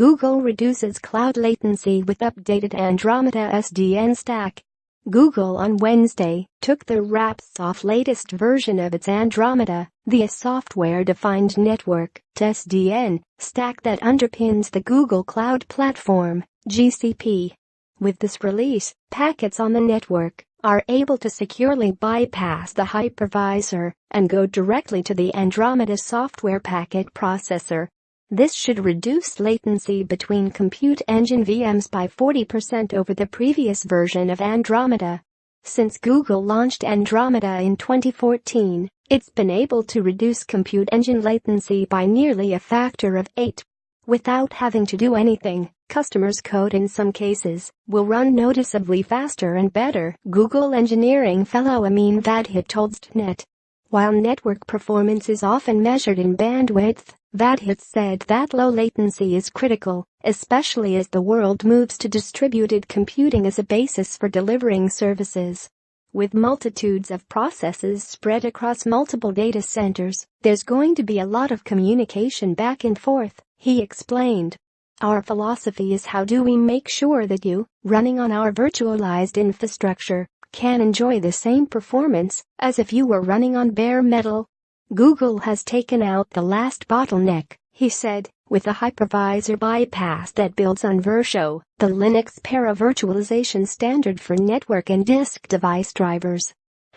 Google reduces cloud latency with updated Andromeda SDN stack. Google on Wednesday took the wraps off latest version of its Andromeda, the software-defined network (SDN) stack that underpins the Google Cloud Platform (GCP). With this release, packets on the network are able to securely bypass the hypervisor and go directly to the Andromeda software packet processor. This should reduce latency between Compute Engine VMs by 40% over the previous version of Andromeda. Since Google launched Andromeda in 2014, it's been able to reduce Compute Engine latency by nearly a factor of 8. Without having to do anything, customers' code in some cases will run noticeably faster and better, Google engineering fellow Amin Vadhat told ZDNet. While network performance is often measured in bandwidth, Vadhat said that low latency is critical, especially as the world moves to distributed computing as a basis for delivering services. With multitudes of processes spread across multiple data centers, there's going to be a lot of communication back and forth, he explained. Our philosophy is how do we make sure that you, running on our virtualized infrastructure, can enjoy the same performance as if you were running on bare metal. Google has taken out the last bottleneck, he said, with a hypervisor bypass that builds on Virtuo, the Linux para-virtualization standard for network and disk device drivers.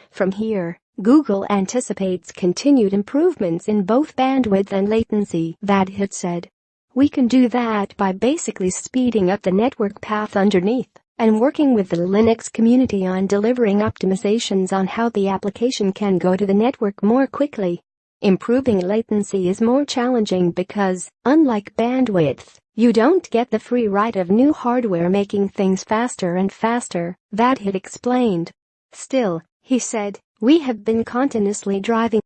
From here, Google anticipates continued improvements in both bandwidth and latency, Vadhat said. We can do that by basically speeding up the network path underneath and working with the Linux community on delivering optimizations on how the application can go to the network more quickly. Improving latency is more challenging because, unlike bandwidth, you don't get the free ride of new hardware making things faster and faster, Vadhat explained. Still, he said, we have been continuously driving